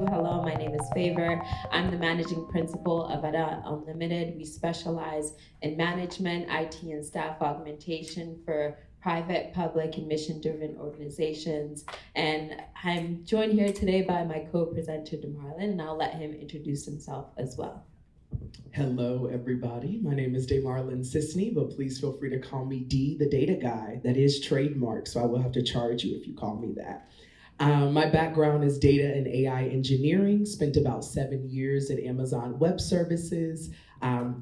Hello, my name is Favour. I'm the managing principal of Ada Unlimited. We specialize in management, IT, and staff augmentation for private, public, and mission-driven organizations. And I'm joined here today by my co-presenter, DeiMarion, and I'll let him introduce himself as well. Hello, everybody. My name is DeiMarion Scisney, but please feel free to call me D, the data guy. That is trademark, so I will have to charge you if you call me that. My background is data and AI engineering. Spent about 7 years at Amazon Web Services.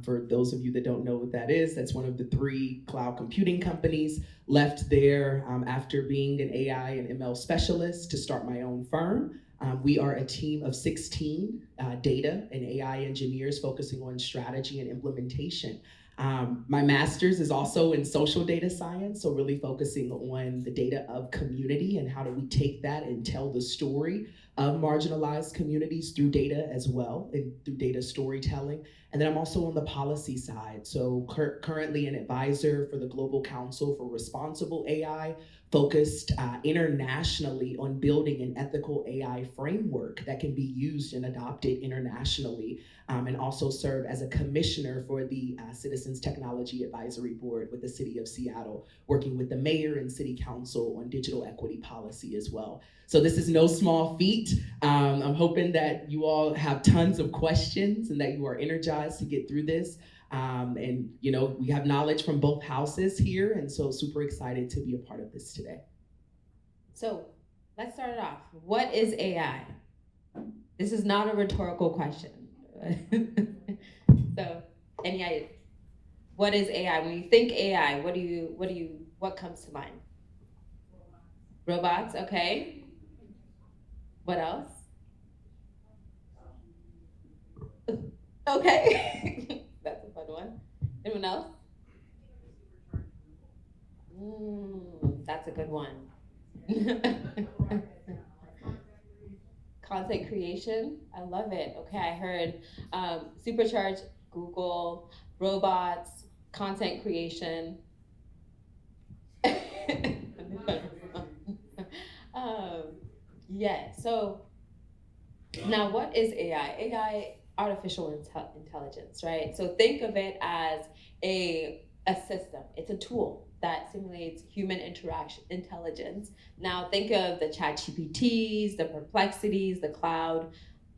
For those of you that don't know what that is, that's one of the 3 cloud computing companies. Left there after being an AI and ML specialist to start my own firm. We are a team of 16 data and AI engineers focusing on strategy and implementation. My master's is also in social data science, so really focusing on the data of community and how do we take that and tell the story of marginalized communities through data as well, and through data storytelling. And then I'm also on the policy side, so currently an advisor for the Global Council for Responsible AI, focused internationally on building an ethical AI framework that can be used and adopted internationally, and also serve as a commissioner for the Citizens Technology Advisory Board with the City of Seattle, working with the mayor and city council on digital equity policy as well. So this is no small feat. I'm hoping that you all have tons of questions and that you are energized to get through this. And we have knowledge from both houses here, and so super excited to be a part of this today. So let's start it off. What is AI? This is not a rhetorical question. So, any idea? What is AI? When you think AI, what comes to mind? Robots, okay. What else? Okay. That's a fun one. Anyone else? That's a good one. Content creation, I love it. Okay, I heard supercharge Google, robots, content creation. Yeah, so now what is AI? AI, artificial intelligence, right? So think of it as a system. It's a tool that simulates human interaction intelligence. Now think of the ChatGPTs, the Perplexities, the cloud.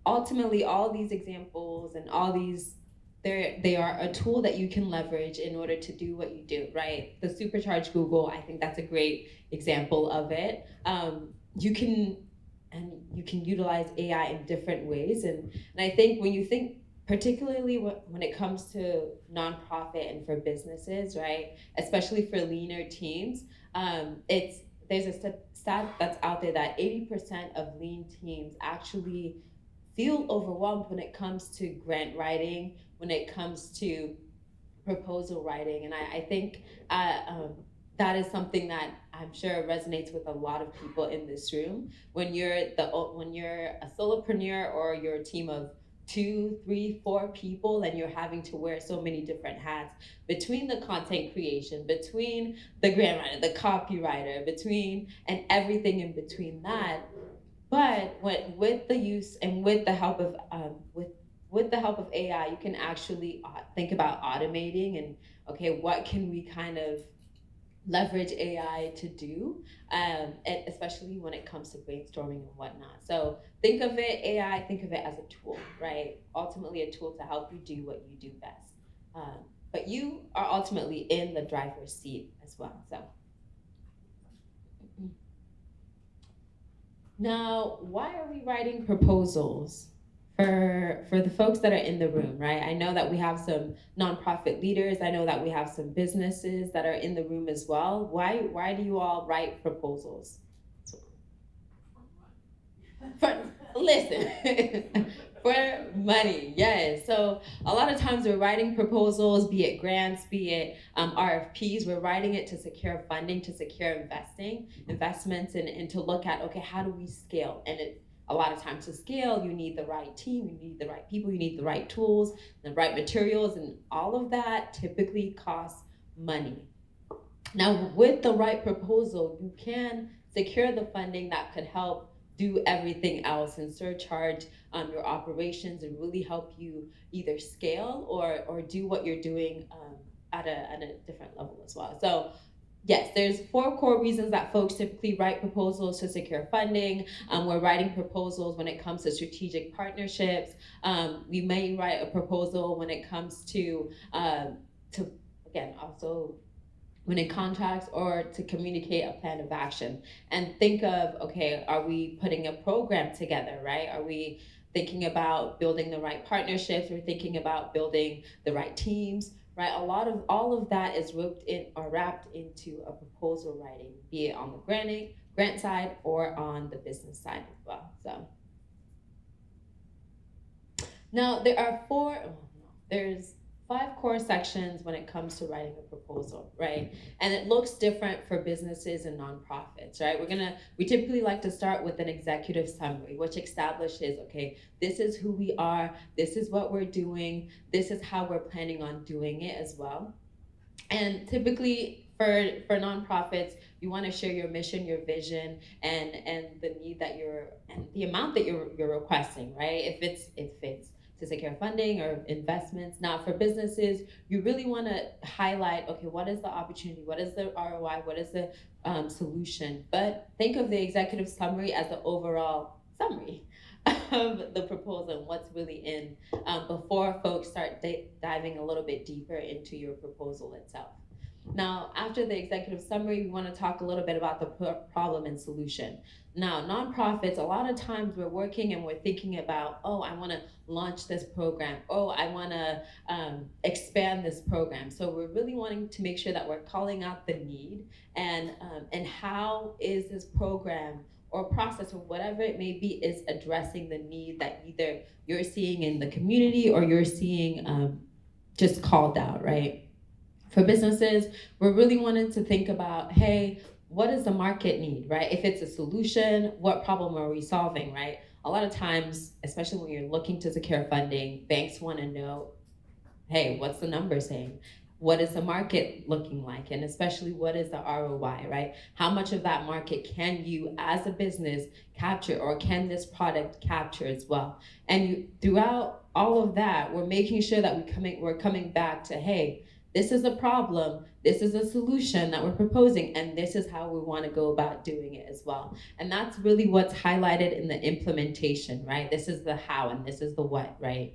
Ultimately, all these examples and all these, they are a tool that you can leverage in order to do what you do, right? The supercharged Google, I think that's a great example of it. You can utilize AI in different ways, and I think when you think, particularly when it comes to nonprofit and for businesses, right, especially for leaner teams, there's a stat that's out there that 80% of lean teams actually feel overwhelmed when it comes to grant writing, when it comes to proposal writing. And I think that is something that I'm sure resonates with a lot of people in this room. When you're a solopreneur or you're a team of 2, 3, 4 people, and you're having to wear so many different hats between the content creation, between the grant writer, the copywriter, between and everything in between that. But with the use and with the help of with the help of AI, you can actually think about automating and, okay, what can we kind of leverage AI to do, and especially when it comes to brainstorming and whatnot. So think of it, AI, think of it as a tool, right? Ultimately a tool to help you do what you do best. But you are ultimately in the driver's seat as well. So now, why are we writing proposals? For the folks that are in the room, right? I know that we have some nonprofit leaders. I know that we have some businesses that are in the room as well. Why do you all write proposals? Listen, for money, yes. So a lot of times we're writing proposals, be it grants, be it RFPs. We're writing it to secure funding, to secure investments, and to look at, okay, how do we scale? And a lot of times to scale, you need the right team, you need the right people, you need the right tools, the right materials, and all of that typically costs money. Now, with the right proposal, you can secure the funding that could help do everything else and surcharge your operations and really help you either scale or do what you're doing at a different level as well. So yes, there's 4 core reasons that folks typically write proposals to secure funding. We're writing proposals when it comes to strategic partnerships. We may write a proposal when it comes to again, also when it contracts or to communicate a plan of action. And think of, okay, are we putting a program together, right? Are we thinking about building the right partnerships? We're thinking about building the right teams, right? A lot of all of that is wrapped into a proposal writing, be it on the grant side or on the business side as well. So now there's 5 core sections when it comes to writing a proposal, right? And it looks different for businesses and nonprofits, right? We typically like to start with an executive summary, which establishes, okay, this is who we are, this is what we're doing, this is how we're planning on doing it as well. And typically for nonprofits, you want to share your mission, your vision, and the need that and the amount that you're requesting, right? If it's to secure funding or investments. Now for businesses, you really want to highlight, okay, what is the opportunity? What is the ROI? What is the solution? But think of the executive summary as the overall summary of the proposal and what's really in before folks start diving a little bit deeper into your proposal itself. Now, after the executive summary, we want to talk a little bit about the problem and solution. Now, nonprofits, a lot of times we're working and we're thinking about, oh, I want to launch this program. Oh, I want to expand this program. So we're really wanting to make sure that we're calling out the need and how is this program or process or whatever it may be is addressing the need that either you're seeing in the community or you're seeing just called out, right? For businesses, we're really wanting to think about, hey, what does the market need, right? If it's a solution, what problem are we solving, right? A lot of times, especially when you're looking to secure funding, banks want to know, hey, what's the number saying? What is the market looking like? And especially, what is the ROI, right? How much of that market can you, as a business, capture, or can this product capture as well? And throughout all of that, we're making sure that we're coming back to, hey, this is a problem, this is a solution that we're proposing, and this is how we want to go about doing it as well. And that's really what's highlighted in the implementation, right? This is the how and this is the what, right?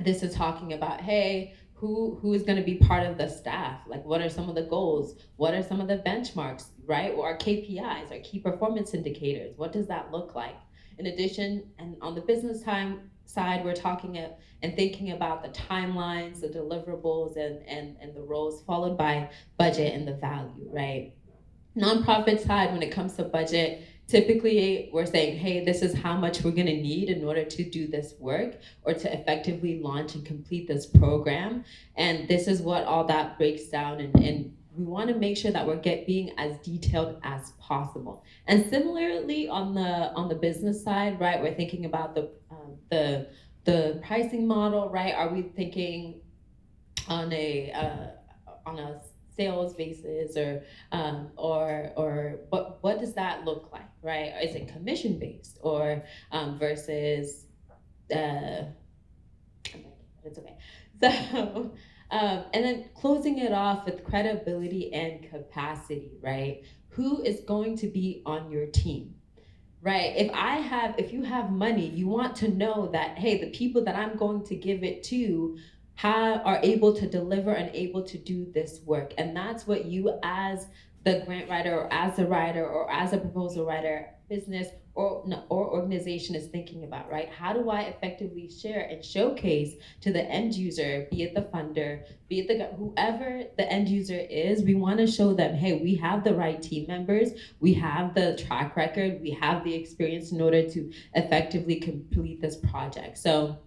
This is talking about, hey, who is going to be part of the staff? Like, what are some of the goals? What are some of the benchmarks, right? Or our KPIs, our key performance indicators. What does that look like? In addition, and on the business side, we're talking and thinking about the timelines, the deliverables, and the roles, followed by budget and the value, right? Nonprofit side, when it comes to budget, typically we're saying, hey, this is how much we're going to need in order to do this work or to effectively launch and complete this program. And this is what all that breaks down, and we want to make sure that we're being as detailed as possible. And similarly on the business side, right, we're thinking about the pricing model, right? Are we thinking on a sales basis or what does that look like, right? Is it commission based or versus it's okay. So and then closing it off with credibility and capacity, right? Who is going to be on your team? Right. If you have money, you want to know that, hey, the people that I'm going to give it to are able to deliver and able to do this work. And that's what you, as the grant writer or as a writer or as a proposal writer, business or organization is thinking about, right? How do I effectively share and showcase to the end user, be it the funder, be it whoever the end user is, we want to show them, hey, we have the right team members, we have the track record, we have the experience in order to effectively complete this project. So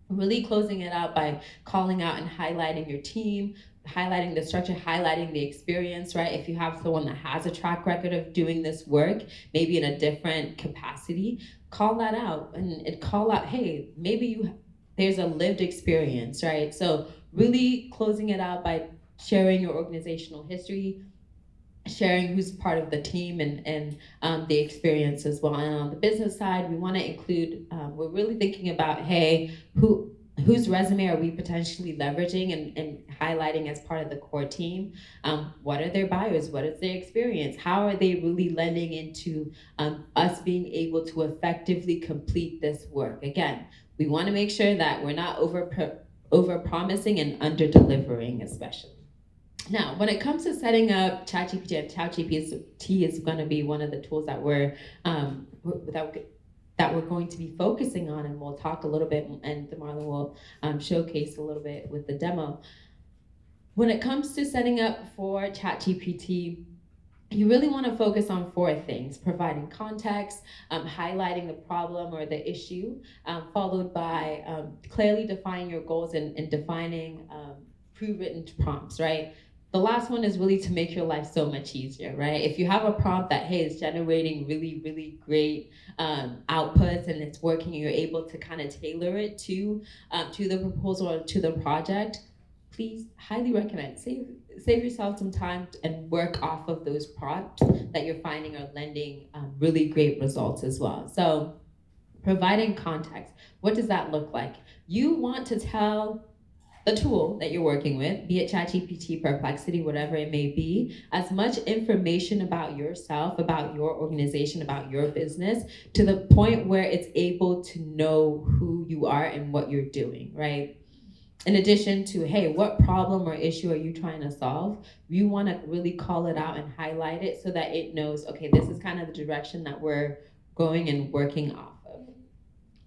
really closing it out by calling out and highlighting your team, highlighting the structure, highlighting the experience, right? If you have someone that has a track record of doing this work, maybe in a different capacity, call that out and call out, hey, maybe there's a lived experience, right? So really closing it out by sharing your organizational history, sharing who's part of the team and the experience as well. And on the business side, we want to include, we're really thinking about, hey, whose resume are we potentially leveraging and highlighting as part of the core team? What are their bios? What is their experience? How are they really lending into us being able to effectively complete this work? Again, we want to make sure that we're not over promising and under delivering, especially. Now, when it comes to setting up ChatGPT, and ChatGPT is going to be one of the tools that we're going to be focusing on, and we'll talk a little bit, and DeiMarion will showcase a little bit with the demo. When it comes to setting up for ChatGPT, you really want to focus on 4 things: providing context, highlighting the problem or the issue, followed by clearly defining your goals and defining pre-written prompts, right? The last one is really to make your life so much easier, right? If you have a prompt that, hey, is generating really, really great outputs and it's working, and you're able to kind of tailor it to the proposal or to the project, please highly recommend. Save yourself some time and work off of those prompts that you're finding are lending really great results as well. So providing context, what does that look like? You want to tell the tool that you're working with, be it ChatGPT, Perplexity, whatever it may be, as much information about yourself, about your organization, about your business, to the point where it's able to know who you are and what you're doing, right? In addition to, hey, what problem or issue are you trying to solve? You want to really call it out and highlight it so that it knows, okay, this is kind of the direction that we're going and working off of.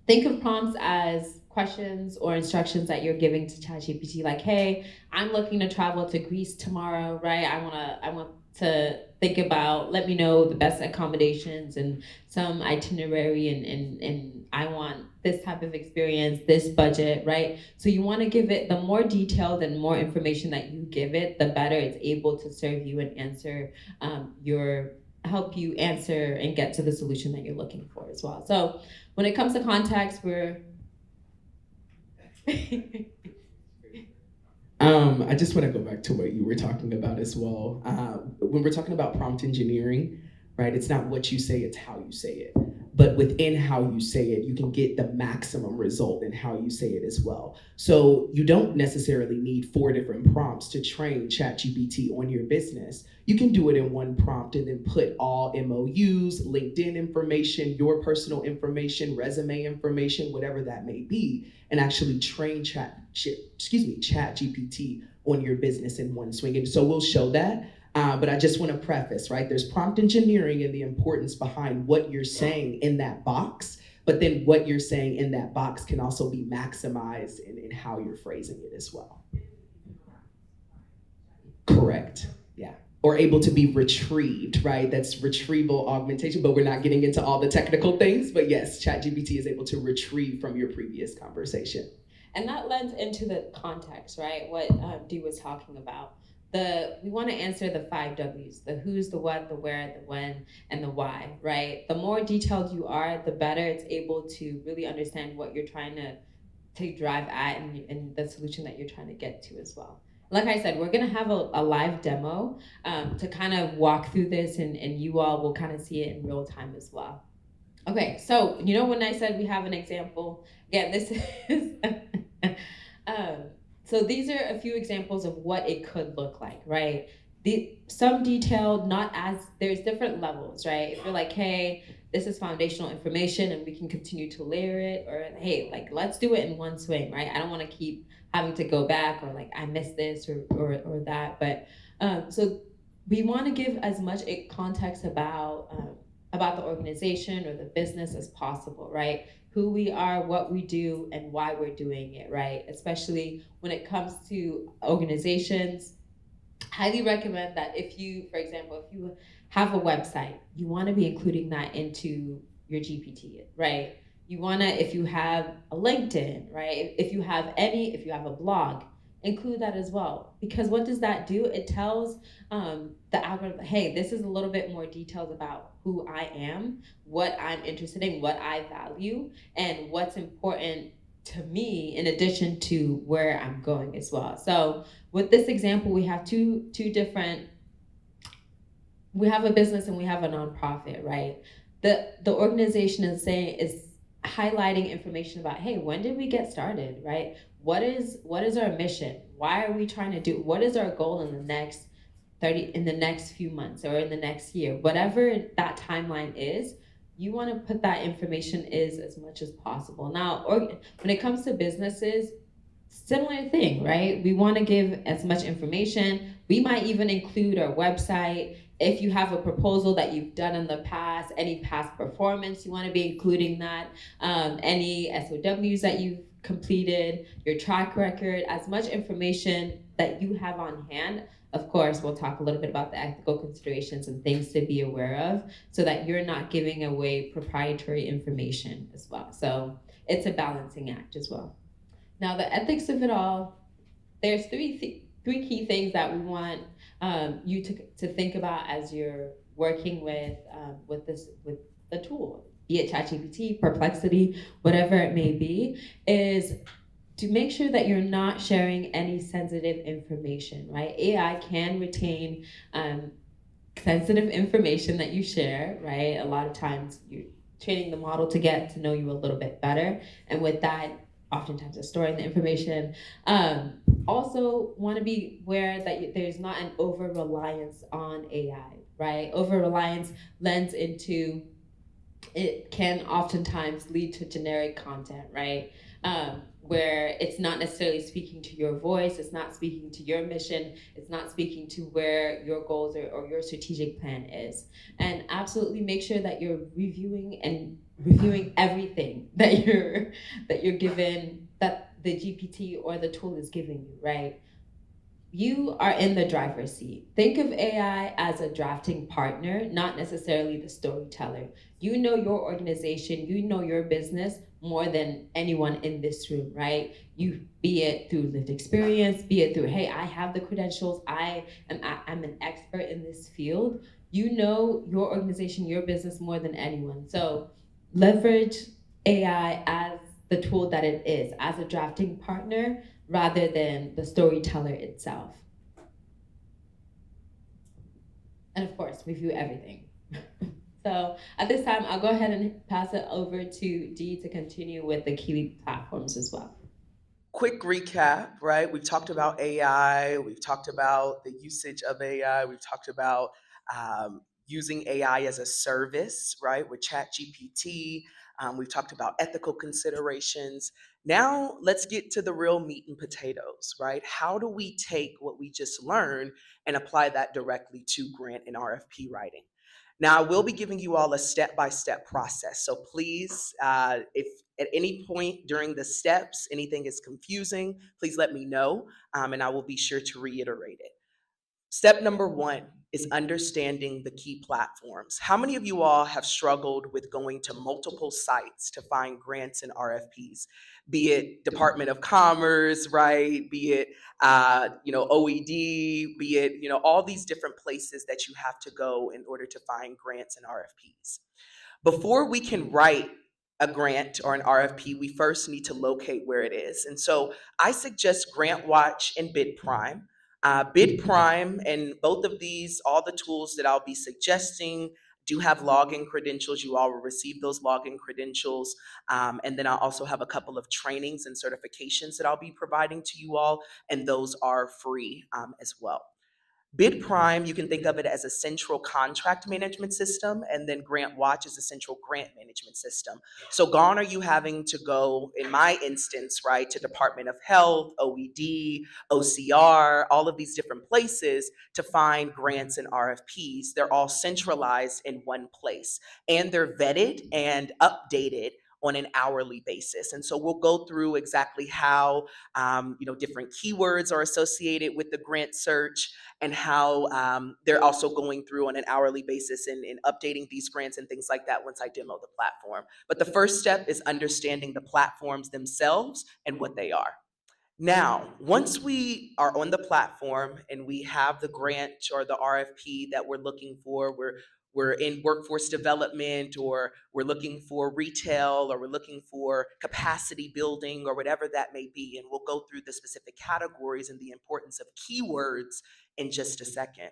Think of prompts as questions or instructions that you're giving to ChatGPT, like, hey, I'm looking to travel to Greece tomorrow, right? I want to think about, let me know the best accommodations and some itinerary, and I want this type of experience, this budget, right? So you want to give it, the more detailed and more information that you give it, the better it's able to serve you and help you answer and get to the solution that you're looking for as well. So when it comes to context, we're I just want to go back to what you were talking about as well. When we're talking about prompt engineering, right, it's not what you say, it's how you say it. But within how you say it, you can get the maximum result in how you say it as well. So you don't necessarily need 4 different prompts to train ChatGPT on your business. You can do it in one prompt and then put all MOUs, LinkedIn information, your personal information, resume information, whatever that may be, and actually train ChatGPT on your business in one swing. And so we'll show that. But I just want to preface, right? There's prompt engineering and the importance behind what you're saying in that box, but then what you're saying in that box can also be maximized in how you're phrasing it as well. Correct, yeah. Or able to be retrieved, right? That's retrieval augmentation, but we're not getting into all the technical things, but yes, ChatGPT is able to retrieve from your previous conversation. And that lends into the context, right? What Dee was talking about. We want to answer the 5 W's: the who's, the what, the where, the when, and the why, right? The more detailed you are, the better it's able to really understand what you're trying to drive at and the solution that you're trying to get to as well. Like I said, we're gonna have a live demo to kind of walk through this, and you all will kind of see it in real time as well. Okay, so when I said we have an example, again, this is so these are a few examples of what it could look like, right? Some detailed, there's different levels, right? If you're like, hey, this is foundational information and we can continue to layer it, or hey, like, let's do it in one swing, right? I don't want to keep having to go back, or like, I missed this or that. But so we want to give as much context about the organization or the business as possible, right? Who we are, what we do, and why we're doing it, right? Especially when it comes to organizations. Highly recommend that if you, for example, if you have a website, you want to be including that into your GPT, right? You want to, if you have a LinkedIn, right? If you have a blog, include that as well. Because what does that do? It tells the algorithm, hey, this is a little bit more details about who I am, what I'm interested in, what I value, and what's important to me, in addition to where I'm going as well. So with this example, we have two different we have a business and we have a nonprofit, right? The organization is highlighting information about, hey, when did we get started, right? What is our mission? Why are we trying to do? What is our goal in the next 30, in the next few months or in the next year? Whatever that timeline is, you want to put that information is as much as possible. Now, or when it comes to businesses, similar thing, right? We want to give as much information. We might even include our website. If you have a proposal that you've done in the past, any past performance, you want to be including that. Any SOWs that you've completed, your track record, as much information that you have on hand. Of course, we'll talk a little bit about the ethical considerations and things to be aware of so that you're not giving away proprietary information as well. So it's a balancing act as well. Now, the ethics of it all, there's three key things that we want you to think about as you're working with the tool, be it ChatGPT, Perplexity, whatever it may be, is to make sure that you're not sharing any sensitive information, right? AI can retain sensitive information that you share, right? A lot of times you're training the model to get to know you a little bit better. And with that, oftentimes it's storing the information. Also want to be aware that there's not an over-reliance on AI, right? Over-reliance lends into, it can oftentimes lead to generic content, right? Where it's not necessarily speaking to your voice, it's not speaking to your mission, it's not speaking to where your goals or your strategic plan is. And absolutely make sure that you're reviewing everything that you're given, that the GPT or the tool is giving you, right? You are in the driver's seat. Think of AI as a drafting partner, not necessarily the storyteller. You know your organization, you know your business more than anyone in this room, right? You, be it through lived experience, be it through, hey, I have the credentials, I'm an expert in this field. You know your organization, your business more than anyone. So leverage AI as the tool that it is, as a drafting partner rather than the storyteller itself. And of course, review everything. So at this time, I'll go ahead and pass it over to Dee to continue with the key platforms as well. Quick recap, right? We've talked about AI, we've talked about the usage of AI, we've talked about using AI as a service, right, with ChatGPT. We've talked about ethical considerations. Now, let's get to the real meat and potatoes, right? How do we take what we just learned and apply that directly to grant and RFP writing? Now, I will be giving you all a step-by-step process. So please, if at any point during the steps anything is confusing, please let me know, and I will be sure to reiterate it. Step number one is understanding the key platforms. How many of you all have struggled with going to multiple sites to find grants and RFPs? Be it Department of Commerce, right? Be it OED, be it all these different places that you have to go in order to find grants and RFPs. Before we can write a grant or an RFP, we first need to locate where it is. And so I suggest GrantWatch and BidPrime. BidPrime and both of these, all the tools that I'll be suggesting do have login credentials. You all will receive those login credentials. And then I'll also have a couple of trainings and certifications that I'll be providing to you all, and those are free as well. BidPrime, you can think of it as a central contract management system, and then GrantWatch is a central grant management system. So gone are you having to go, in my instance, right, to Department of Health, OED, OCR, all of these different places to find grants and RFPs. They're all centralized in one place, and they're vetted and updated on an hourly basis. And so we'll go through exactly how different keywords are associated with the grant search, and how they're also going through on an hourly basis and updating these grants and things like that once I demo the platform. But the first step is understanding the platforms themselves and what they are. Now, once we are on the platform and we have the grant or the RFP that we're looking for, we're in workforce development, or we're looking for retail, or we're looking for capacity building, or whatever that may be. And we'll go through the specific categories and the importance of keywords in just a second.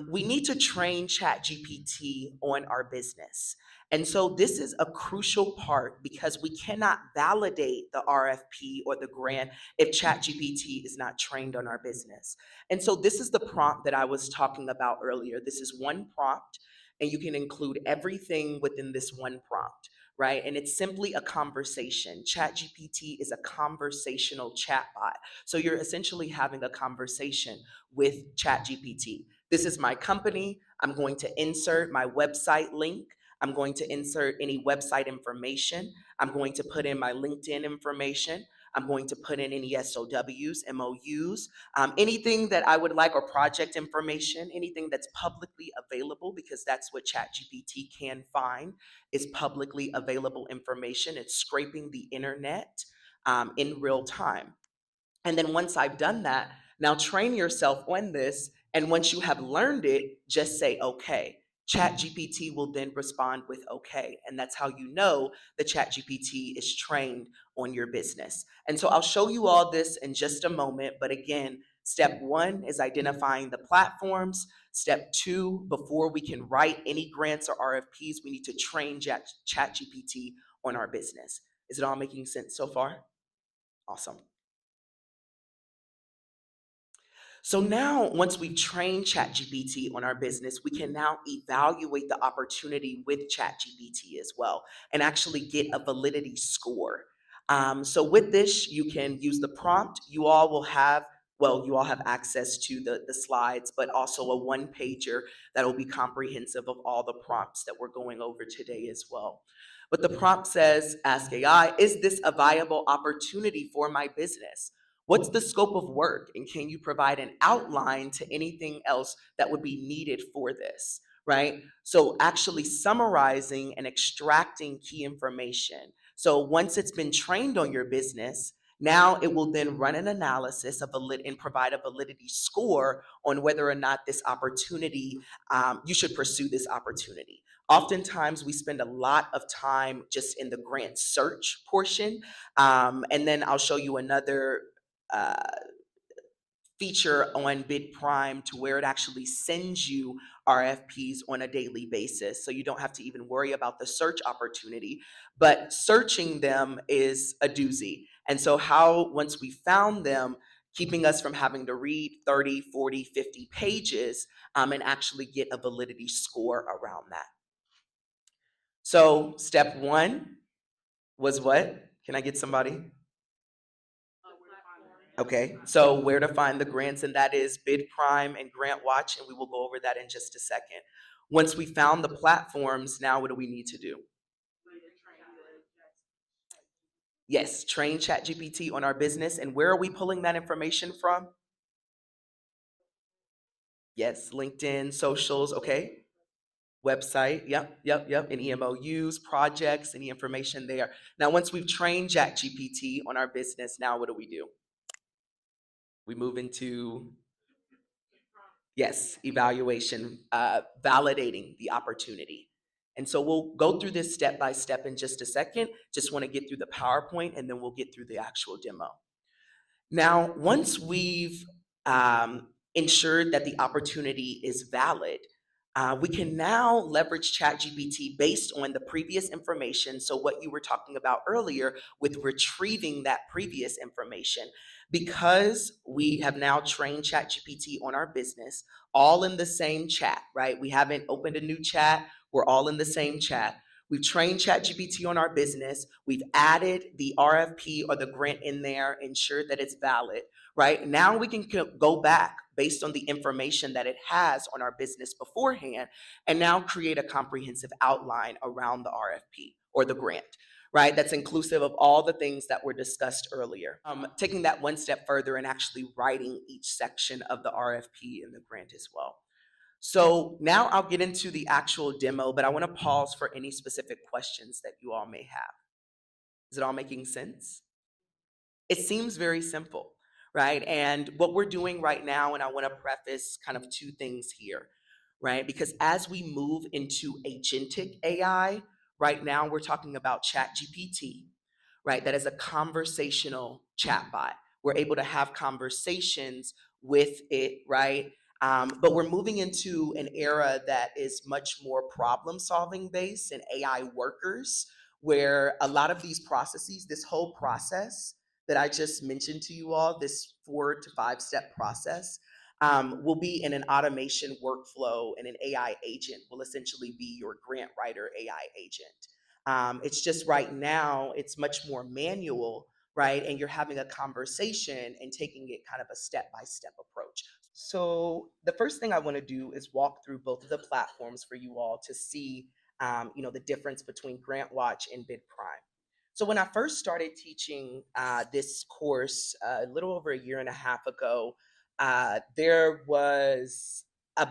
We need to train ChatGPT on our business. And so this is a crucial part because we cannot validate the RFP or the grant if ChatGPT is not trained on our business. And so this is the prompt that I was talking about earlier. This is one prompt, and you can include everything within this one prompt, right? And it's simply a conversation. ChatGPT is a conversational chatbot. So you're essentially having a conversation with ChatGPT. This is my company. I'm going to insert my website link. I'm going to insert any website information. I'm going to put in my LinkedIn information. I'm going to put in any SOWs, MOUs, anything that I would like, or project information, anything that's publicly available, because that's what ChatGPT can find, is publicly available information. It's scraping the internet in real time. And then once I've done that, now train yourself on this. And once you have learned it, just say, okay. ChatGPT will then respond with okay. And that's how you know the ChatGPT is trained on your business. And so I'll show you all this in just a moment. But again, step one is identifying the platforms. Step two, before we can write any grants or RFPs, we need to train ChatGPT on our business. Is it all making sense so far? Awesome. So now, once we've trained ChatGPT on our business, we can now evaluate the opportunity with ChatGPT as well and actually get a validity score. So with this, you can use the prompt. You all have access to the slides, but also a one pager that will be comprehensive of all the prompts that we're going over today as well. But the prompt says, ask AI, is this a viable opportunity for my business? What's the scope of work? And can you provide an outline to anything else that would be needed for this, right? So actually summarizing and extracting key information. So once it's been trained on your business, now it will then run an analysis of and provide a validity score on whether or not this opportunity, you should pursue this opportunity. Oftentimes we spend a lot of time just in the grant search portion. And then I'll show you another uh, feature on BidPrime to where it actually sends you RFPs on a daily basis. So you don't have to even worry about the search opportunity, but searching them is a doozy. And so how, once we found them, keeping us from having to read 30, 40, 50 pages and actually get a validity score around that. So step one was what? Can I get somebody? Okay, so where to find the grants, and that is BidPrime and GrantWatch, and we will go over that in just a second. Once we found the platforms, now what do we need to do? Yes, train ChatGPT on our business, and where are we pulling that information from? Yes, LinkedIn, socials, okay. Website, yep. Any MOUs, projects, any information there. Now, once we've trained ChatGPT on our business, now what do? We move into, yes, evaluation, validating the opportunity. And so we'll go through this step by step in just a second. Just want to get through the PowerPoint and then we'll get through the actual demo. Now, once we've ensured that the opportunity is valid, we can now leverage ChatGPT based on the previous information. So what you were talking about earlier with retrieving that previous information, because we have now trained ChatGPT on our business, all in the same chat, right? We haven't opened a new chat. We're all in the same chat. We've trained ChatGPT on our business. We've added the RFP or the grant in there, ensured that it's valid, right? Now we can go back based on the information that it has on our business beforehand and now create a comprehensive outline around the RFP or the grant, right? That's inclusive of all the things that were discussed earlier. Taking that one step further and actually writing each section of the RFP and the grant as well. So now I'll get into the actual demo, but I want to pause for any specific questions that you all may have. Is it all making sense? It seems very simple, right? And what we're doing right now, and I want to preface kind of two things here, right? Because as we move into agentic AI, right now we're talking about ChatGPT, right? That is a conversational chatbot. We're able to have conversations with it, right? But we're moving into an era that is much more problem solving based and AI workers, where a lot of these processes, this whole process that I just mentioned to you all, this 4 to 5 step process, will be in an automation workflow, and an AI agent will essentially be your grant writer AI agent. It's just right now, it's much more manual, right? And you're having a conversation and taking it kind of a step by step approach. So the first thing I want to do is walk through both of the platforms for you all to see, the difference between GrantWatch and BidPrime. So when I first started teaching this course a little over a year and a half ago, there was a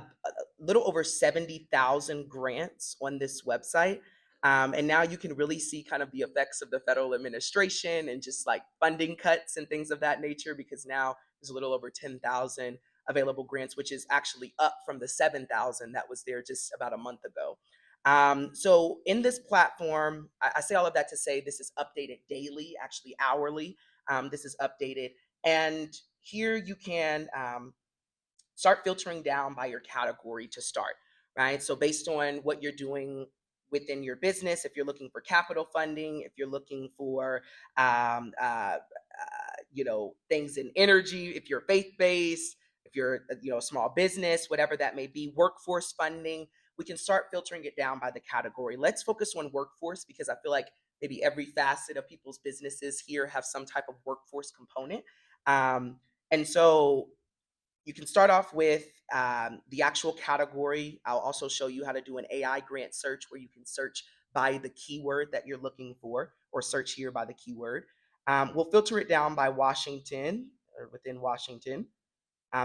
little over 70,000 grants on this website. And now you can really see kind of the effects of the federal administration and just like funding cuts and things of that nature, because now there's a little over 10,000 available grants, which is actually up from the 7,000 that was there just about a month ago. So in this platform, I say all of that to say this is updated daily, actually hourly. This is updated. And here you can start filtering down by your category to start, right? So based on what you're doing within your business, if you're looking for capital funding, if you're looking for things in energy, if you're faith-based, if you're a small business, whatever that may be, workforce funding, we can start filtering it down by the category. Let's focus on workforce, because I feel like maybe every facet of people's businesses here have some type of workforce component. And so you can start off with the actual category. I'll also show you how to do an AI grant search, where you can search by the keyword that you're looking for, or search here by the keyword. We'll filter it down by Washington, or within Washington.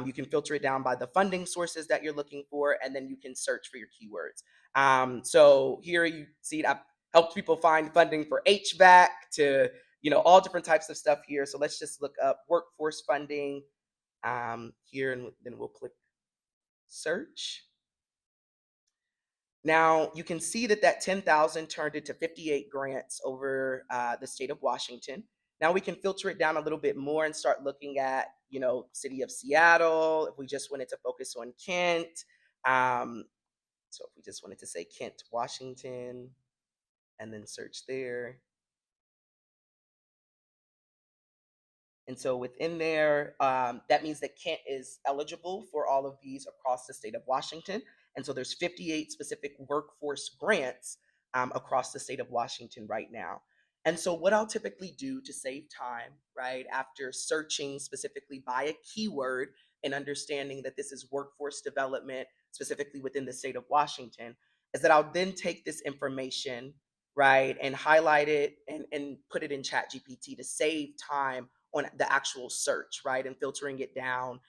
You can filter it down by the funding sources that you're looking for, and then you can search for your keywords. So here you see I've helped people find funding for HVAC to, all different types of stuff here. So let's just look up workforce funding here, and then we'll click search. Now you can see that 10,000 turned into 58 grants over the state of Washington. Now we can filter it down a little bit more and start looking at, city of Seattle. If we just wanted to focus on Kent, so if we just wanted to say Kent, Washington, and then search there. And so within there, that means that Kent is eligible for all of these across the state of Washington. And so there's 58 specific workforce grants across the state of Washington right now. And so what I'll typically do to save time, right, after searching specifically by a keyword and understanding that this is workforce development specifically within the state of Washington, is that I'll then take this information, right, and highlight it and put it in ChatGPT to save time on the actual search, right, and filtering it down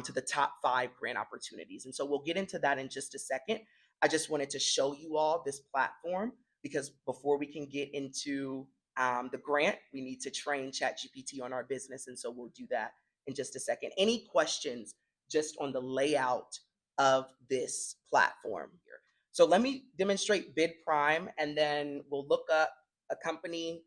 to the top 5 grant opportunities. And so we'll get into that in just a second. I just wanted to show you all this platform, because before we can get into the grant, we need to train ChatGPT on our business. And so we'll do that in just a second. Any questions just on the layout of this platform here? So let me demonstrate BidPrime, and then we'll look up a company.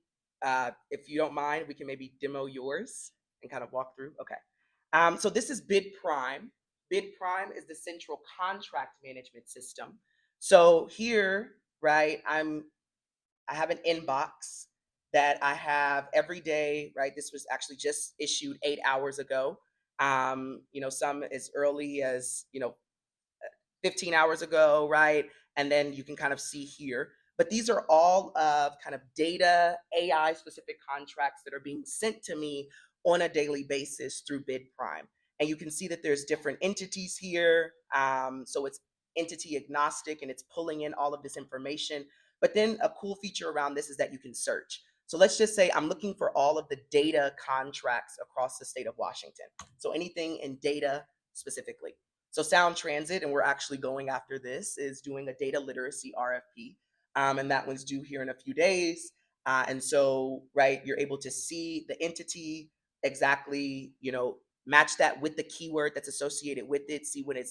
If you don't mind, we can maybe demo yours and kind of walk through. Okay. So this is BidPrime. BidPrime is the central contract management system. So here, right, I have an inbox that I have every day, right? This was actually just issued 8 hours ago. Some as early as, 15 hours ago, right? And then you can kind of see here. But these are all of kind of data, AI specific contracts that are being sent to me on a daily basis through BidPrime. And you can see that there's different entities here. So it's entity agnostic, and it's pulling in all of this information. But then a cool feature around this is that you can search. So let's just say I'm looking for all of the data contracts across the state of Washington. So anything in data specifically. So Sound Transit, and we're actually going after this, is doing a data literacy RFP. And that one's due here in a few days. And so, right, you're able to see the entity exactly, match that with the keyword that's associated with it, see when it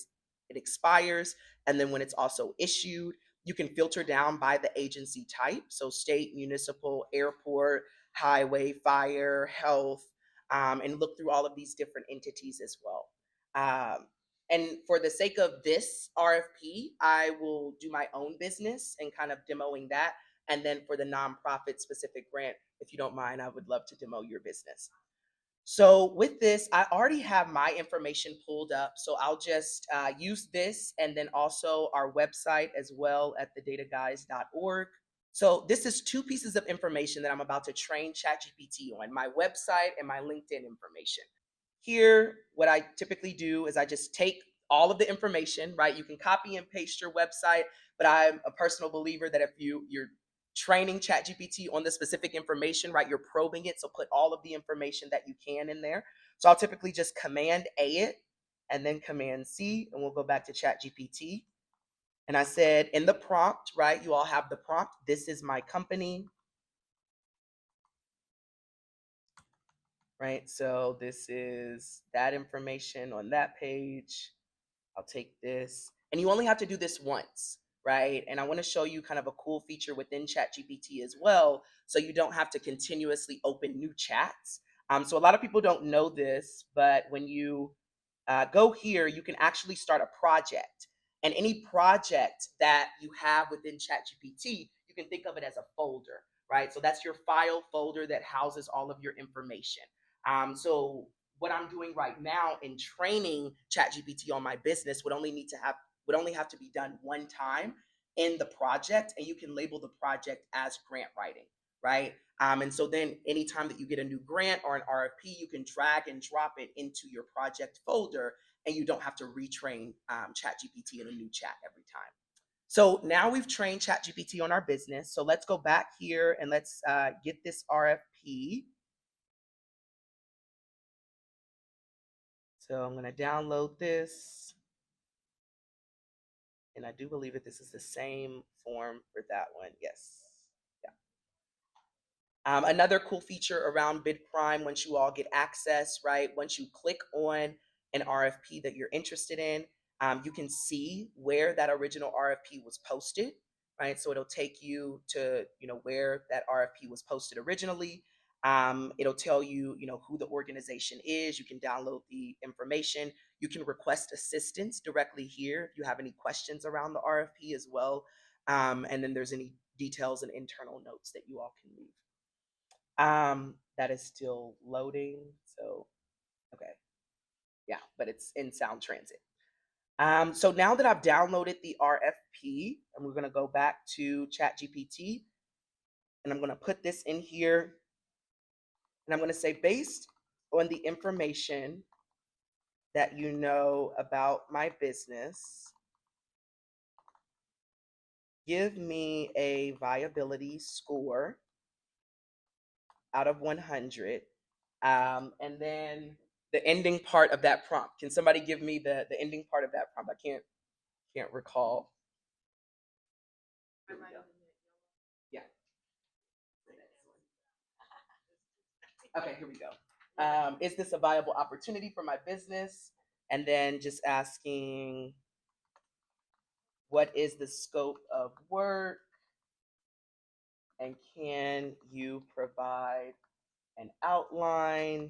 expires, and then when it's also issued. You can filter down by the agency type, so state, municipal, airport, highway, fire, health, and look through all of these different entities as well. And for the sake of this RFP, I will do my own business and kind of demoing that. And then for the nonprofit specific grant, if you don't mind, I would love to demo your business. So with this, I already have my information pulled up. So I'll just use this and then also our website as well at thedataguys.org. So this is two pieces of information that I'm about to train ChatGPT on, my website and my LinkedIn information. Here, what I typically do is I just take all of the information, right? You can copy and paste your website, but I'm a personal believer that if you're training ChatGPT on the specific information, right, you're probing it. So put all of the information that you can in there. So I'll typically just Command A it and then Command C, and we'll go back to ChatGPT. And I said in the prompt, right, you all have the prompt. This is my company. Right, so this is that information on that page. I'll take this, and you only have to do this once, right? And I want to show you kind of a cool feature within ChatGPT as well, so you don't have to continuously open new chats. So a lot of people don't know this, but when you go here, you can actually start a project. And any project that you have within ChatGPT, you can think of it as a folder, right? So that's your file folder that houses all of your information. So what I'm doing right now in training ChatGPT on my business would only have to be done one time in the project, and you can label the project as grant writing, right? And so then anytime that you get a new grant or an RFP, you can drag and drop it into your project folder, and you don't have to retrain ChatGPT in a new chat every time. So now we've trained ChatGPT on our business. So let's go back here and let's get this RFP. So I'm going to download this. And I do believe that this is the same form for that one. Yes. Yeah. Another cool feature around BidPrime, once you all get access, right? Once you click on an RFP that you're interested in, you can see where that original RFP was posted, right? So it'll take you to, where that RFP was posted originally. It'll tell you, who the organization is. You can download the information. You can request assistance directly here if you have any questions around the RFP as well. And then there's any details and internal notes that you all can leave. That is still loading. So, okay. Yeah, but it's in sound transit. So now that I've downloaded the RFP, and we're going to go back to ChatGPT, and I'm going to put this in here. And I'm going to say, based on the information that you know about my business, give me a viability score out of 100. And then the ending part of that prompt. Can somebody give me the ending part of that prompt? I can't recall. Yeah. Okay, here we go. Is this a viable opportunity for my business? And then just asking, what is the scope of work? And can you provide an outline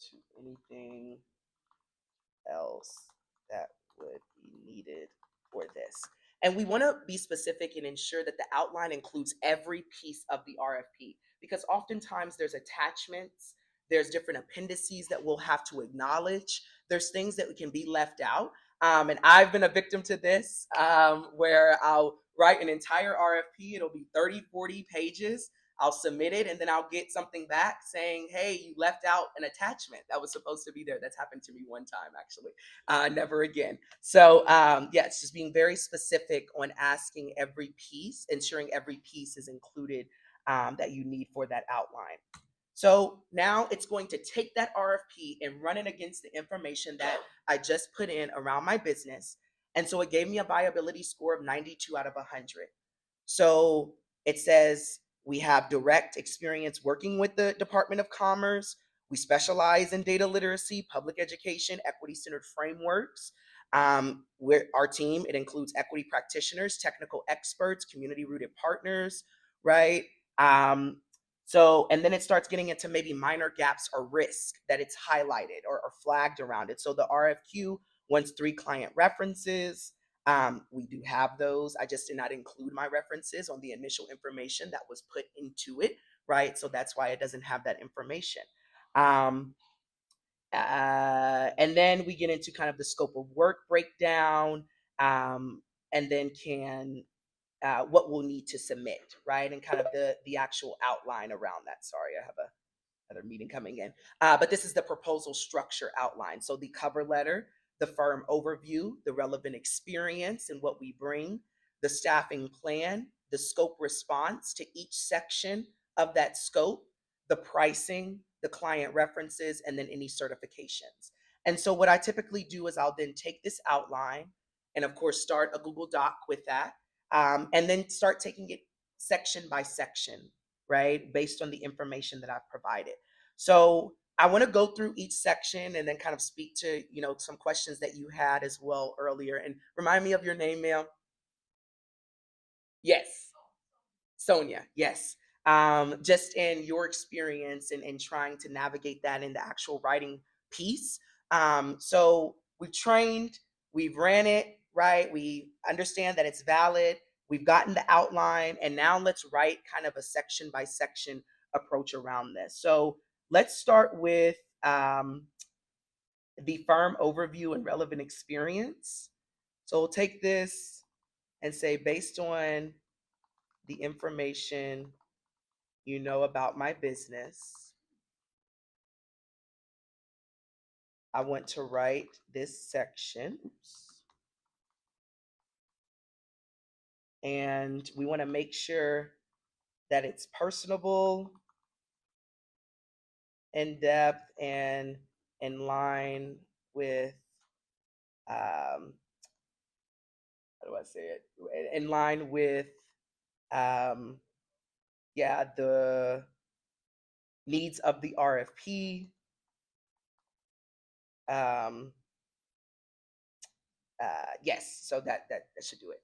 to anything else that would be needed for this? And we want to be specific and ensure that the outline includes every piece of the RFP, because oftentimes there's attachments, there's different appendices that we'll have to acknowledge, there's things that can be left out. And I've been a victim to this, where I'll write an entire RFP, it'll be 30, 40 pages. I'll submit it, and then I'll get something back saying, hey, you left out an attachment that was supposed to be there. That's happened to me one time, actually. Never again. So yeah, it's just being very specific on asking every piece, ensuring every piece is included that you need for that outline. So now it's going to take that RFP and run it against the information that I just put in around my business. And so it gave me a viability score of 92 out of 100. So it says, we have direct experience working with the Department of Commerce. We specialize in data literacy, public education, equity-centered frameworks. Our team, it includes equity practitioners, technical experts, community-rooted partners, right? So, and then it starts getting into maybe minor gaps or risk that it's highlighted or flagged around it. So the RFQ wants 3 client references. We do have those. I just did not include my references on the initial information that was put into it, right? So that's why it doesn't have that information. And then we get into kind of the scope of work breakdown, and then what we'll need to submit, right? And kind of the actual outline around that. Sorry, I have another meeting coming in. But this is the proposal structure outline. So the cover letter, the firm overview, the relevant experience and what we bring, the staffing plan, the scope response to each section of that scope, the pricing, the client references, and then any certifications. And so what I typically do is I'll then take this outline and of course start a Google Doc with that, and then start taking it section by section, right? Based on the information that I've provided. So I want to go through each section and then kind of speak to, some questions that you had as well earlier. And remind me of your name, ma'am. Yes. Sonia, yes. Just in your experience and trying to navigate that in the actual writing piece. So we've trained, we've ran it, right? We understand that it's valid. We've gotten the outline, and now let's write kind of a section by section approach around this. So let's start with the firm overview and relevant experience. So we'll take this and say, based on the information you know about my business, I want to write this section. And we want to make sure that it's personable, in depth, and in line with, how do I say it? In line with, the needs of the RFP. Yes, so that should do it.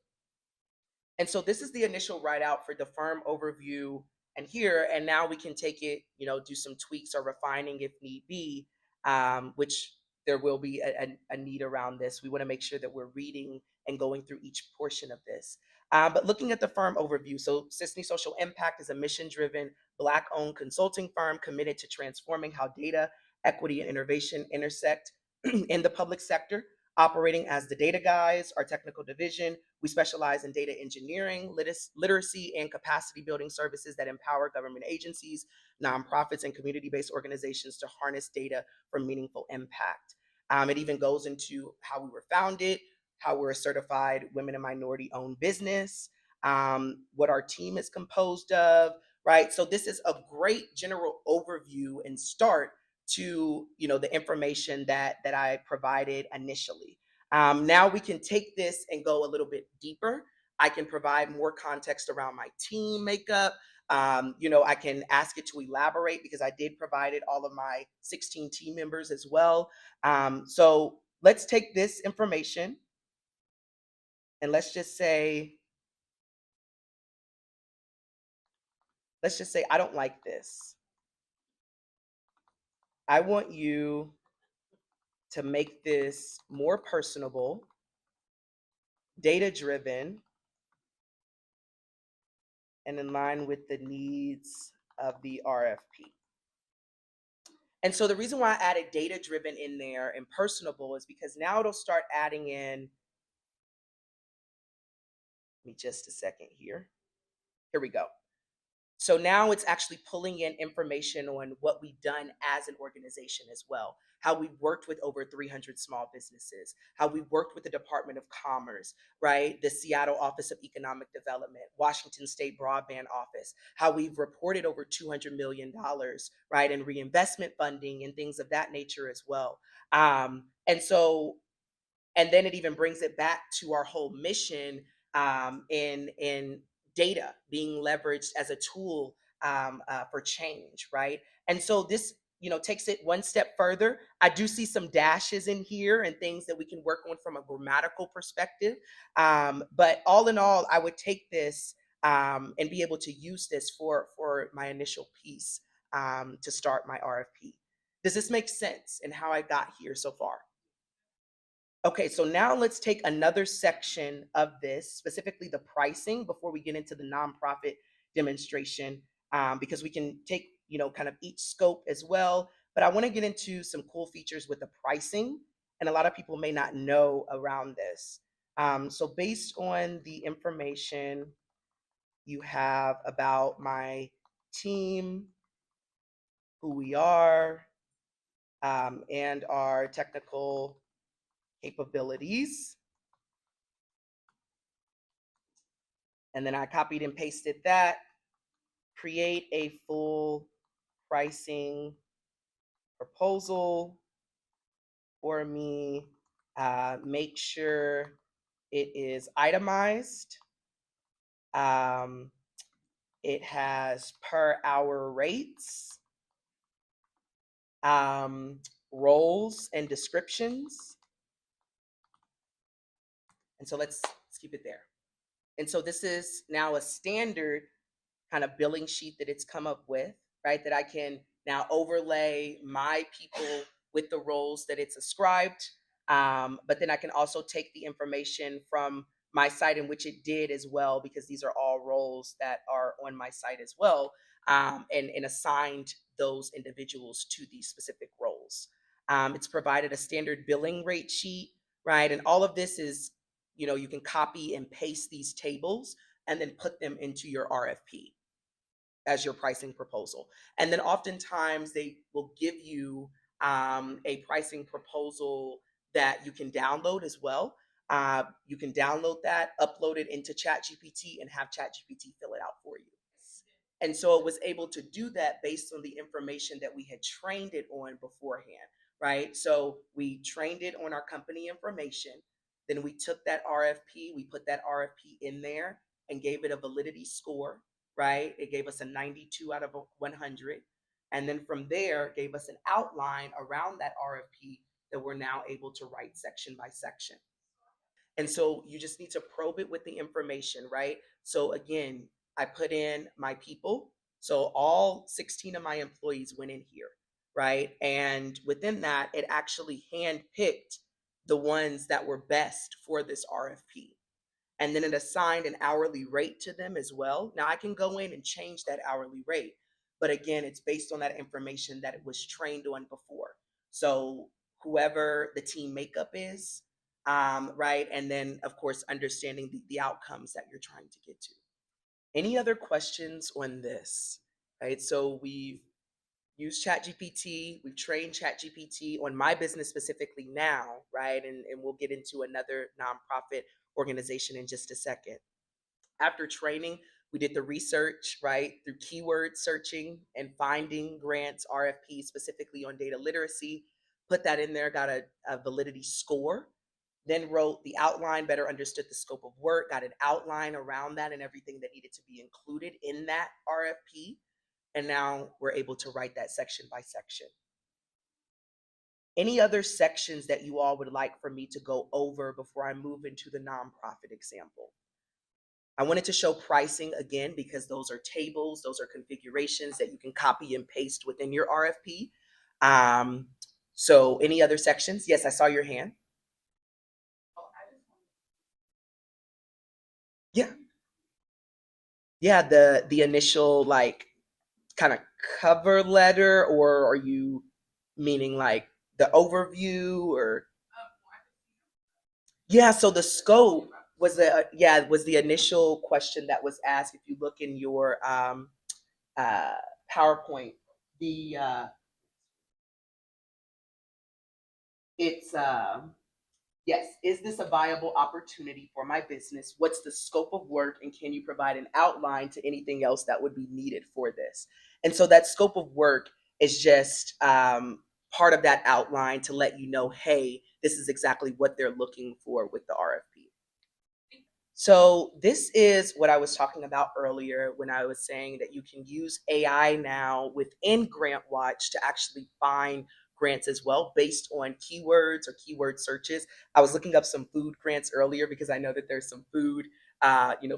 And so this is the initial write out for the firm overview and here, and now we can take it, do some tweaks or refining if need be, which there will be a need around this. We want to make sure that we're reading and going through each portion of this. But looking at the firm overview, so Scisney Social Impact is a mission-driven, Black-owned consulting firm committed to transforming how data, equity, and innovation intersect in the public sector. Operating as the Data Guys, our technical division, we specialize in data engineering, literacy, and capacity building services that empower government agencies, nonprofits, and community-based organizations to harness data for meaningful impact. It even goes into how we were founded, how we're a certified women and minority-owned business, what our team is composed of, right? So this is a great general overview and start to the information that I provided initially. Now we can take this and go a little bit deeper. I can provide more context around my team makeup. I can ask it to elaborate because I did provide it all of my 16 team members as well. So let's take this information and let's just say I don't like this. I want you to make this more personable, data-driven, and in line with the needs of the RFP. And so the reason why I added data-driven in there and personable is because now it'll start adding in, give me just a second here. Here we go. So now it's actually pulling in information on what we've done as an organization as well, how we've worked with over 300 small businesses, how we've worked with the Department of Commerce, right? The Seattle Office of Economic Development, Washington State Broadband Office, how we've reported over $200 million, right? In reinvestment funding and things of that nature as well. And then it even brings it back to our whole mission in data being leveraged as a tool for change, right? And so this, takes it one step further. I do see some dashes in here and things that we can work on from a grammatical perspective. But all in all, I would take this and be able to use this for my initial piece to start my RFP. Does this make sense in how I got here so far? Okay, so now let's take another section of this, specifically the pricing, before we get into the nonprofit demonstration, because we can take, kind of each scope as well. But I want to get into some cool features with the pricing, and a lot of people may not know around this. So based on the information you have about my team, who we are, and our technical capabilities. And then I copied and pasted that, create a full pricing proposal for me, make sure it is itemized. It has per hour rates, roles and descriptions. And so let's keep it there. And so this is now a standard kind of billing sheet that it's come up with, right? That I can now overlay my people with the roles that it's ascribed. But then I can also take the information from my site, in which it did as well, because these are all roles that are on my site as well, and assigned those individuals to these specific roles. It's provided a standard billing rate sheet, right? And all of this is, you can copy and paste these tables and then put them into your RFP as your pricing proposal. And then oftentimes they will give you a pricing proposal that you can download as well. You can download that, upload it into ChatGPT, and have ChatGPT fill it out for you. And so it was able to do that based on the information that we had trained it on beforehand, right? So we trained it on our company information. Then we took that RFP, we put that RFP in there and gave it a validity score, right? It gave us a 92 out of 100. And then from there, gave us an outline around that RFP that we're now able to write section by section. And so you just need to probe it with the information, right? So again, I put in my people. So all 16 of my employees went in here, right? And within that, it actually handpicked the ones that were best for this RFP. And then it assigned an hourly rate to them as well. Now I can go in and change that hourly rate, but again, it's based on that information that it was trained on before. So whoever the team makeup is, right? And then of course, understanding the outcomes that you're trying to get to. Any other questions on this? Right, so we've used ChatGPT, we've trained ChatGPT on my business specifically now, right? And we'll get into another nonprofit organization in just a second. After training, we did the research, right, through keyword searching and finding grants, RFPs specifically on data literacy, put that in there, got a validity score, then wrote the outline, better understood the scope of work, got an outline around that and everything that needed to be included in that RFP. And now we're able to write that section by section. Any other sections that you all would like for me to go over before I move into the nonprofit example? I wanted to show pricing again, because those are tables, those are configurations that you can copy and paste within your RFP. So any other sections? Yes, I saw your hand. Yeah. Yeah, the initial like kind of cover letter, or are you meaning like the overview, or? Yeah, so the scope was the initial question that was asked. If you look in your uh, PowerPoint, the it's yes, is this a viable opportunity for my business? What's the scope of work, and can you provide an outline to anything else that would be needed for this? And so that scope of work is just part of that outline to let you know, hey, this is exactly what they're looking for with the RFP. So this is what I was talking about earlier when I was saying that you can use AI now within GrantWatch to actually find grants as well based on keywords or keyword searches. I was looking up some food grants earlier because I know that there's some food,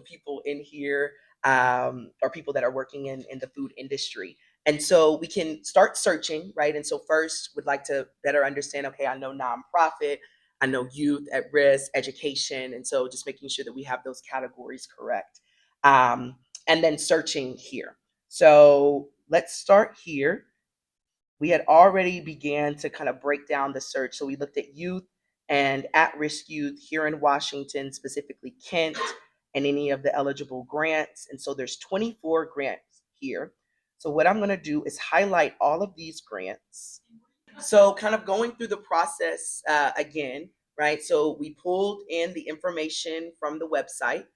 people in here, or people that are working in the food industry. And so we can start searching, right? And so first would like to better understand, okay, I know nonprofit. I know youth at risk, education. And so just making sure that we have those categories correct. And then searching here. So let's start here. We had already began to kind of break down the search. So we looked at youth and at-risk youth here in Washington, specifically Kent, and any of the eligible grants. And so there's 24 grants here. So what I'm going to do is highlight all of these grants. So kind of going through the process again, right? So we pulled in the information from the website.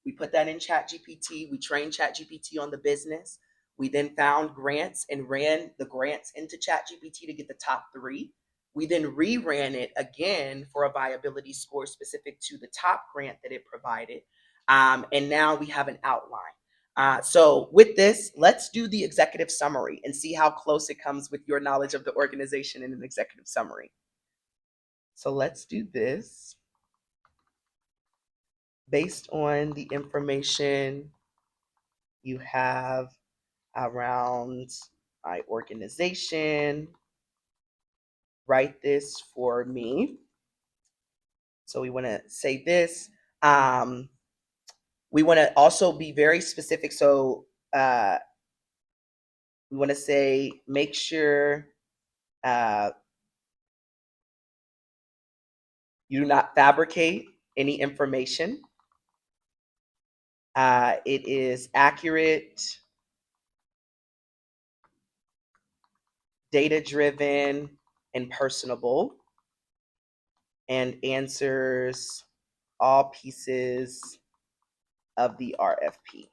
We put that in ChatGPT. We trained ChatGPT on the business. We then found grants and ran the grants into ChatGPT to get the top 3. We then reran it again for a viability score specific to the top grant that it provided. And now we have an outline. So with this, let's do the executive summary and see how close it comes with your knowledge of the organization in an executive summary. So let's do this. Based on the information you have around my organization, write this for me. So we want to say this. We want to also be very specific. So we want to say, make sure you do not fabricate any information. It is accurate, data-driven, and personable, and answers all pieces of the RFP.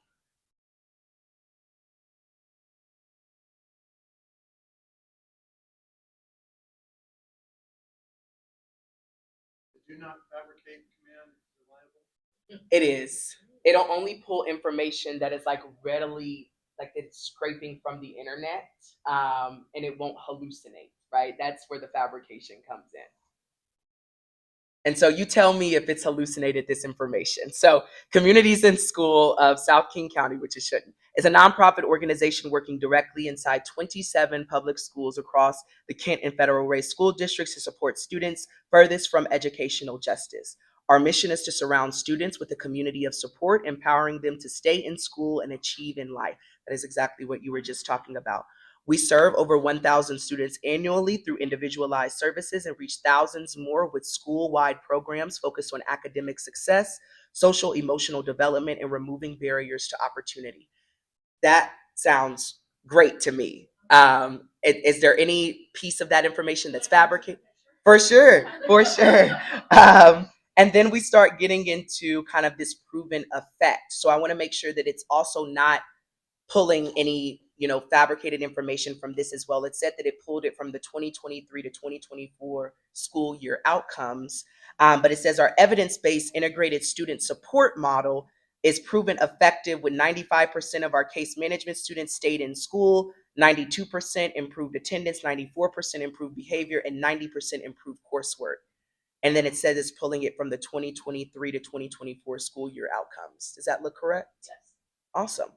Do not fabricate command is reliable. It is. It'll only pull information that is like readily, like it's scraping from the internet, and it won't hallucinate, right? That's where the fabrication comes in. And so you tell me if it's hallucinated this information. So Communities in School of South King County, which it shouldn't, is a nonprofit organization working directly inside 27 public schools across the Kent and Federal Way school districts to support students furthest from educational justice. Our mission is to surround students with a community of support, empowering them to stay in school and achieve in life. That is exactly what you were just talking about. We serve over 1,000 students annually through individualized services and reach thousands more with school-wide programs focused on academic success, social emotional development, and removing barriers to opportunity. That sounds great to me. Is there any piece of that information that's fabricated? For sure, for sure. And then we start getting into kind of this proven effect. So I want to make sure that it's also not pulling any fabricated information from this as well. It said that it pulled it from the 2023 to 2024 school year outcomes, but it says our evidence-based integrated student support model is proven effective with 95% of our case management students stayed in school, 92% improved attendance, 94% improved behavior, and 90% improved coursework. And then it says it's pulling it from the 2023 to 2024 school year outcomes. Does that look correct? Yes. Awesome.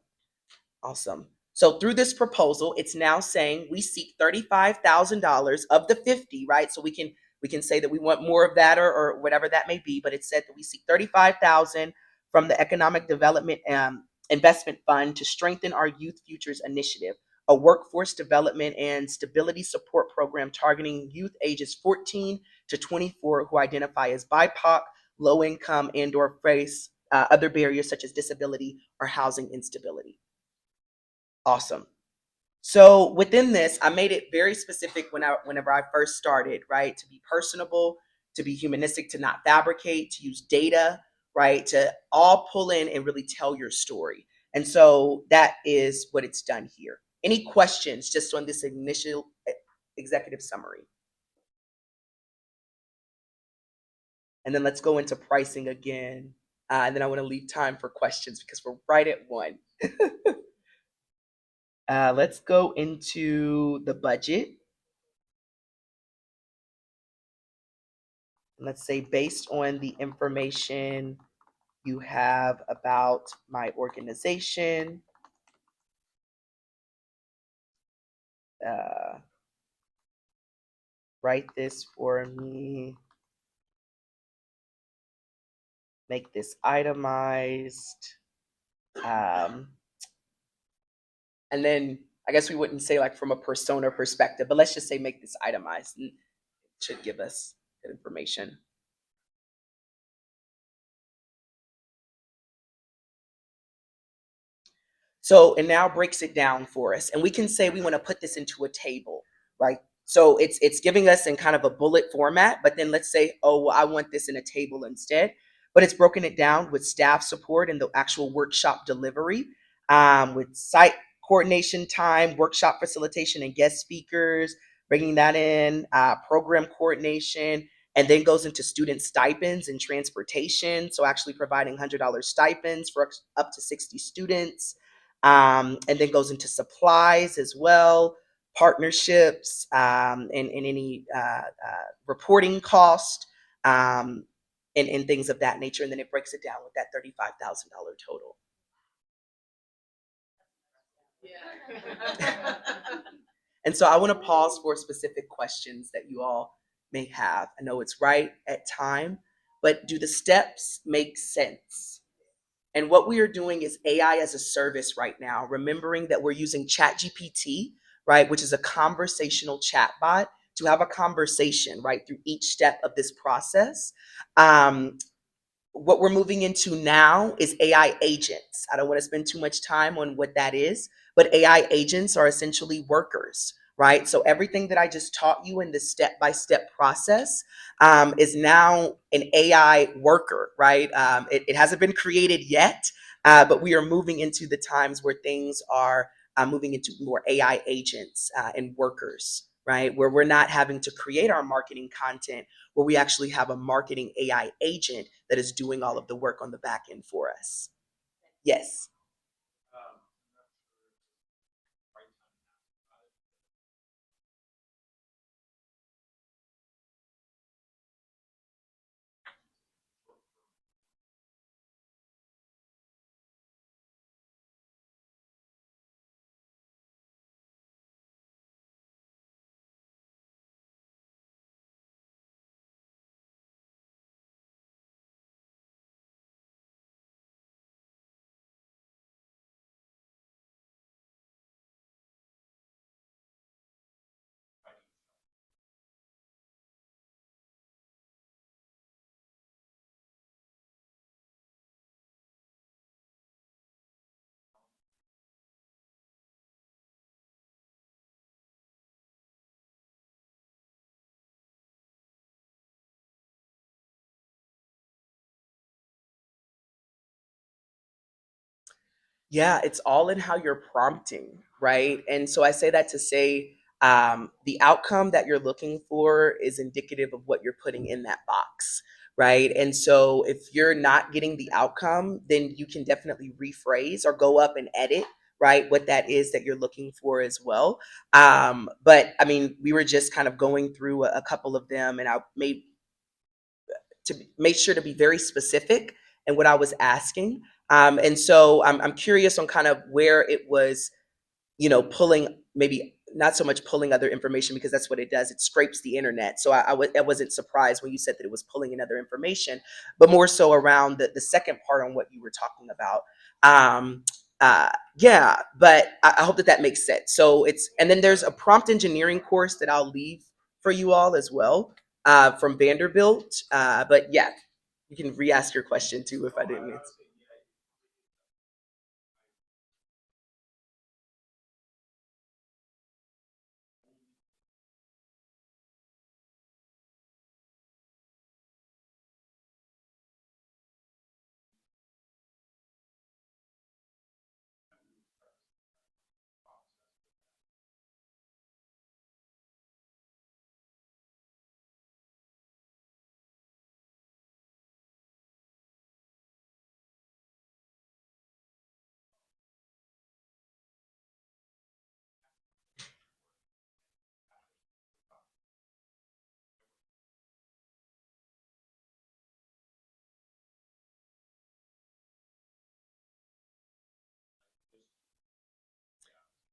Awesome. So through this proposal, it's now saying we seek $35,000 of the 50, right? So we can say that we want more of that or whatever that may be, but it said that we seek 35,000 from the Economic Development Investment Fund to strengthen our Youth Futures Initiative, a workforce development and stability support program targeting youth ages 14 to 24 who identify as BIPOC, low income, and/or face other barriers such as disability or housing instability. Awesome. So within this, I made it very specific whenever I first started, right? To be personable, to be humanistic, to not fabricate, to use data, right? To all pull in and really tell your story. And so that is what it's done here. Any questions just on this initial executive summary? And then let's go into pricing again. And then I want to leave time for questions because we're right at 1. Let's go into the budget. Let's say based on the information you have about my organization, write this for me. make this itemized. And then I guess we wouldn't say like from a persona perspective, but let's just say make this itemized, and it should give us good information. So it now breaks it down for us. And we can say we want to put this into a table, right? So it's giving us in kind of a bullet format, but then let's say, oh, well, I want this in a table instead. But it's broken it down with staff support and the actual workshop delivery, with site coordination time, workshop facilitation and guest speakers, bringing that in, program coordination, and then goes into student stipends and transportation. So actually providing $100 stipends for up to 60 students, and then goes into supplies as well, partnerships, and any reporting cost, and things of that nature. And then it breaks it down with that $35,000 total. Yeah. And so I want to pause for specific questions that you all may have. I know it's right at time, but do the steps make sense? And what we are doing is AI as a service right now, remembering that we're using ChatGPT, right, which is a conversational chatbot to have a conversation, right, through each step of this process. What we're moving into now is AI agents. I don't want to spend too much time on what that is, but AI agents are essentially workers, right? So everything that I just taught you in the step-by-step process is now an AI worker, right? It hasn't been created yet, but we are moving into the times where things are moving into more AI agents and workers, right? Where we're not having to create our marketing content, where we actually have a marketing AI agent that is doing all of the work on the back end for us. Yes. Yeah, it's all in how you're prompting, right? And so I say that to say the outcome that you're looking for is indicative of what you're putting in that box, right? And so if you're not getting the outcome, then you can definitely rephrase or go up and edit, right? What that is that you're looking for as well. But I mean, we were just kind of going through a couple of them, and I made to make sure to be very specific in what I was asking. And so I'm curious on kind of where it was, pulling, maybe not so much pulling other information, because that's what it does. It scrapes the internet. So I wasn't surprised when you said that it was pulling in other information, but more so around the second part on what you were talking about. Um, yeah, but I hope that that makes sense. So and then there's a prompt engineering course that I'll leave for you all as well, from Vanderbilt. But yeah, you can re-ask your question too if I didn't answer.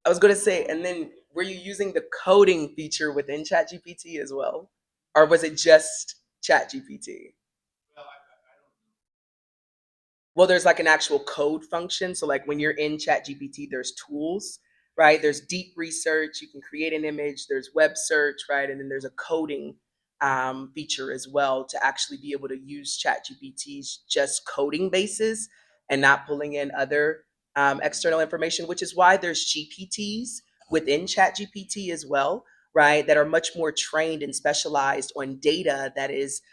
I was going to say, and then were you using the coding feature within ChatGPT as well? Or was it just ChatGPT? Well, there's like an actual code function. So like when you're in ChatGPT, there's tools, right? There's deep research. You can create an image. There's web search, right? And then there's a coding feature as well to actually be able to use ChatGPT's just coding bases and not pulling in other external information, which is why there's GPTs within ChatGPT as well, right? That are much more trained and specialized on data that is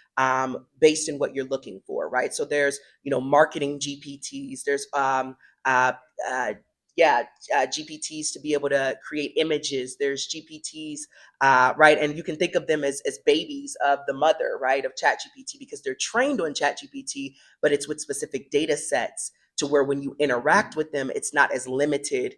based in what you're looking for, right? So there's marketing GPTs. There's uh, uh, yeah, GPTs to be able to create images. There's GPTs, right? And you can think of them as babies of the mother, right, of ChatGPT because they're trained on ChatGPT, but it's with specific data sets to where when you interact with them, it's not as limited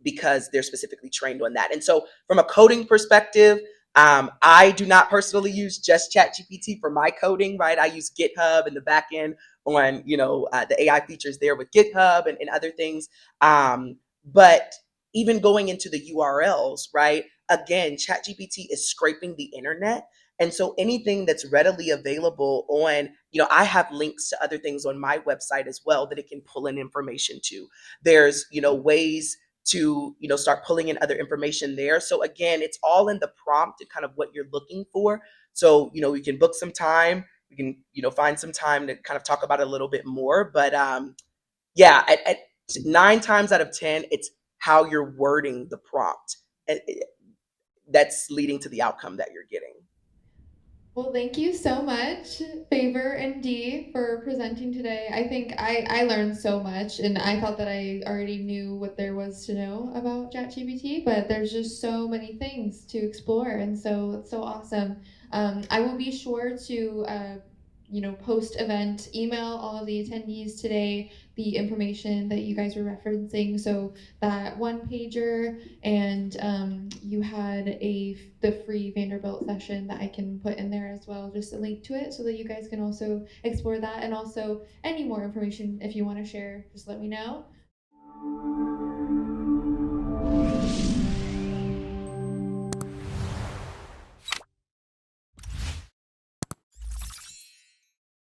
because they're specifically trained on that. And so, from a coding perspective, I do not personally use just ChatGPT for my coding, right? I use GitHub in the back end on, the AI features there with GitHub and other things. But even going into the URLs, right? Again, ChatGPT is scraping the internet. And so anything that's readily available on, I have links to other things on my website as well that it can pull in information to. There's, ways to start pulling in other information there. So again, it's all in the prompt and kind of what you're looking for. So you can book some time. We can find some time to kind of talk about it a little bit more. But yeah, at 9 times out of 10, it's how you're wording the prompt that's leading to the outcome that you're getting. Well, thank you so much, Favour and Dee, for presenting today. I think I learned so much, and I thought that I already knew what there was to know about ChatGPT, but there's just so many things to explore, and so it's so awesome. I will be sure to, post-event email all of the attendees today the information that you guys were referencing. So that one pager, and you had the free Vanderbilt session that I can put in there as well, just a link to it so that you guys can also explore that. And also any more information if you want to share, just let me know.